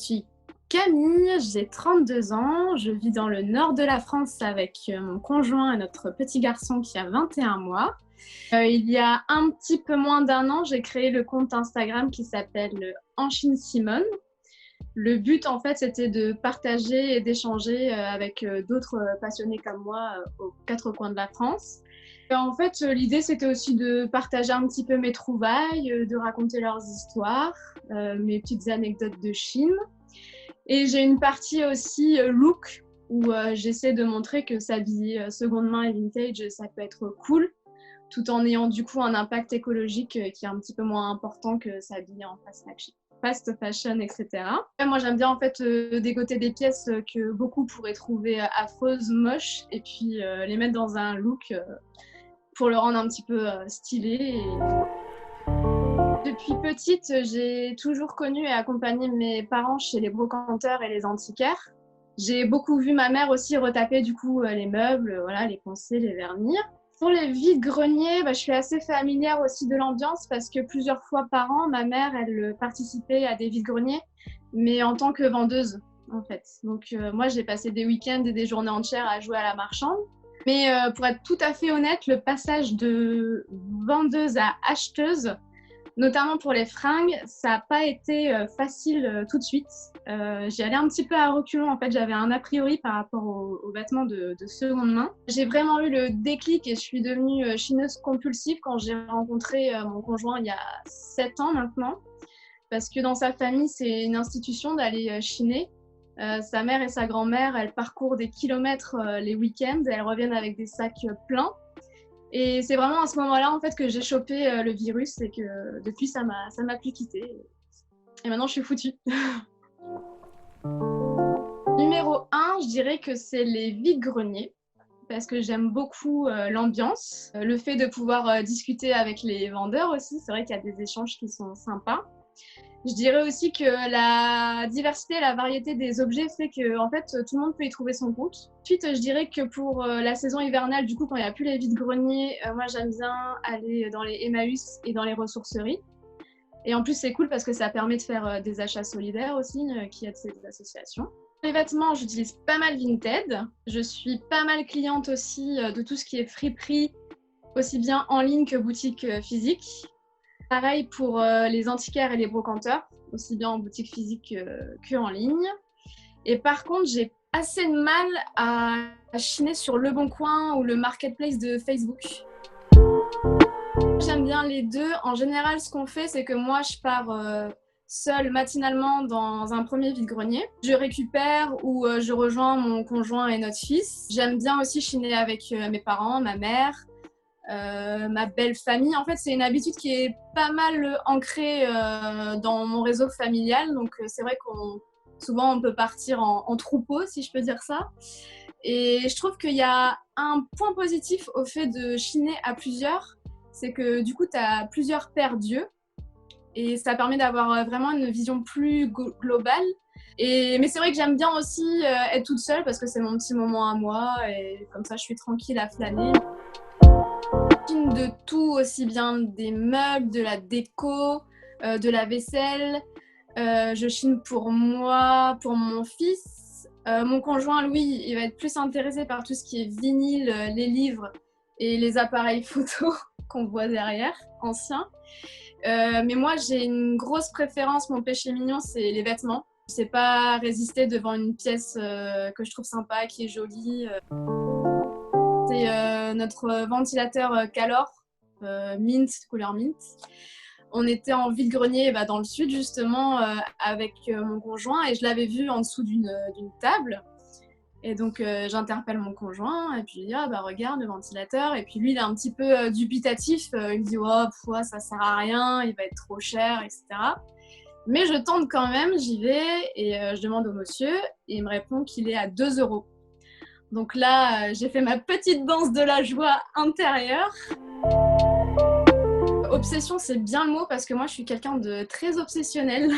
suis Camille, j'ai 32 ans, je vis dans le nord de la France avec mon conjoint et notre petit garçon qui a 21 mois. Il y a un petit peu moins d'un an, j'ai créé le compte Instagram qui s'appelle Anchine Simone. Le but, en fait, c'était de partager et d'échanger avec d'autres passionnés comme moi aux quatre coins de la France. Et en fait, l'idée, c'était aussi de partager un petit peu mes trouvailles, de raconter leurs histoires, mes petites anecdotes de Chine. Et j'ai une partie aussi look, où j'essaie de montrer que s'habiller seconde main et vintage, ça peut être cool, tout en ayant du coup un impact écologique qui est un petit peu moins important que s'habiller en fast fashion, etc. Moi, j'aime bien en fait dégoter des pièces que beaucoup pourraient trouver affreuses, moches, et puis les mettre dans un look pour le rendre un petit peu stylé. Depuis petite, j'ai toujours connu et accompagné mes parents chez les brocanteurs et les antiquaires. J'ai beaucoup vu ma mère aussi retaper du coup les meubles, voilà, les poncer, les vernir. Pour les vides-greniers, je suis assez familière aussi de l'ambiance parce que plusieurs fois par an, ma mère, elle participait à des vides-greniers, mais en tant que vendeuse, en fait. Donc moi, j'ai passé des week-ends et des journées entières à jouer à la marchande. Mais pour être tout à fait honnête, le passage de vendeuse à acheteuse, notamment pour les fringues, ça n'a pas été facile tout de suite. J'y allais un petit peu à reculons. En fait, j'avais un a priori par rapport aux vêtements de seconde main. J'ai vraiment eu le déclic et je suis devenue chineuse compulsive quand j'ai rencontré mon conjoint il y a 7 ans maintenant. Parce que dans sa famille, c'est une institution d'aller chiner. Sa mère et sa grand-mère, elles parcourent des kilomètres les week-ends et elles reviennent avec des sacs pleins. Et c'est vraiment à ce moment-là en fait que j'ai chopé le virus et que depuis ça m'a plus quittée. Et maintenant je suis foutue. Numéro 1, je dirais que c'est les vide-greniers parce que j'aime beaucoup l'ambiance, le fait de pouvoir discuter avec les vendeurs aussi. C'est vrai qu'il y a des échanges qui sont sympas. Je dirais aussi que la diversité, la variété des objets fait que en fait, tout le monde peut y trouver son compte. Ensuite, je dirais que pour la saison hivernale, du coup, quand il n'y a plus les vides-greniers, moi j'aime bien aller dans les Emmaüs et dans les ressourceries. Et en plus, c'est cool parce que ça permet de faire des achats solidaires aussi, qui aident ces associations. Les vêtements, j'utilise pas mal Vinted. Je suis pas mal cliente aussi de tout ce qui est friperie, aussi bien en ligne que boutique physique. Pareil pour les antiquaires et les brocanteurs, aussi bien en boutique physique qu'en ligne. Et par contre, j'ai assez de mal à chiner sur Le Bon Coin ou le marketplace de Facebook. J'aime bien les deux. En général, ce qu'on fait, c'est que moi, je pars seule matinalement dans un premier vide-grenier. Je récupère ou je rejoins mon conjoint et notre fils. J'aime bien aussi chiner avec mes parents, ma mère. Ma belle famille. En fait, c'est une habitude qui est pas mal ancrée dans mon réseau familial. Donc, c'est vrai qu'on souvent on peut partir en troupeau, si je peux dire ça. Et je trouve qu'il y a un point positif au fait de chiner à plusieurs, c'est que du coup, tu as plusieurs paires d'yeux et ça permet d'avoir vraiment une vision plus globale. Mais c'est vrai que j'aime bien aussi être toute seule parce que c'est mon petit moment à moi et comme ça, je suis tranquille à flâner. De tout, aussi bien des meubles, de la déco, de la vaisselle. Je chine pour moi, pour mon fils. Mon conjoint, lui, il va être plus intéressé par tout ce qui est vinyle, les livres et les appareils photo qu'on voit derrière, anciens. Mais moi, j'ai une grosse préférence, mon péché mignon, c'est les vêtements. Je ne sais pas résister devant une pièce que je trouve sympa, qui est jolie. C'est notre ventilateur Calor, mint, couleur mint. On était en vide-grenier dans le sud justement avec mon conjoint et je l'avais vu en dessous d'une table. Et donc j'interpelle mon conjoint et puis je lui dis regarde le ventilateur. Et puis lui il est un petit peu dubitatif, il me dit ouais, ça sert à rien, il va être trop cher, etc. Mais je tente quand même, j'y vais et je demande au monsieur et il me répond qu'il est à 2 €. Donc là, j'ai fait ma petite danse de la joie intérieure. Obsession, c'est bien le mot parce que moi, je suis quelqu'un de très obsessionnel.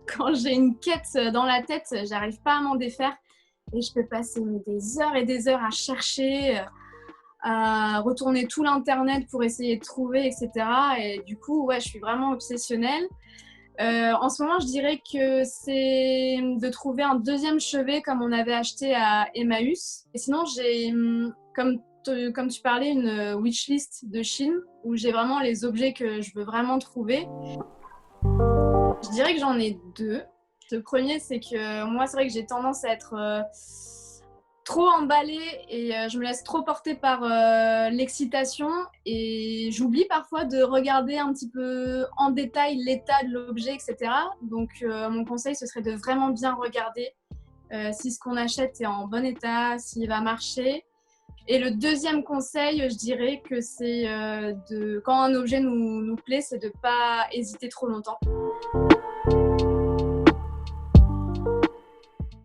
Quand j'ai une quête dans la tête, j'arrive pas à m'en défaire. Et je peux passer des heures et des heures à chercher, à retourner tout l'internet pour essayer de trouver, etc. Et du coup, ouais, je suis vraiment obsessionnelle. En ce moment, je dirais que c'est de trouver un deuxième chevet comme on avait acheté à Emmaüs. Et sinon, j'ai, comme tu parlais, une wishlist de Chine où j'ai vraiment les objets que je veux vraiment trouver. Je dirais que j'en ai deux. Le premier, c'est que moi, c'est vrai que j'ai tendance à être trop emballée et je me laisse trop porter par l'excitation et j'oublie parfois de regarder un petit peu en détail l'état de l'objet, etc. Donc, mon conseil, ce serait de vraiment bien regarder si ce qu'on achète est en bon état, s'il va marcher. Et le deuxième conseil, je dirais que c'est quand un objet nous plaît, c'est de ne pas hésiter trop longtemps.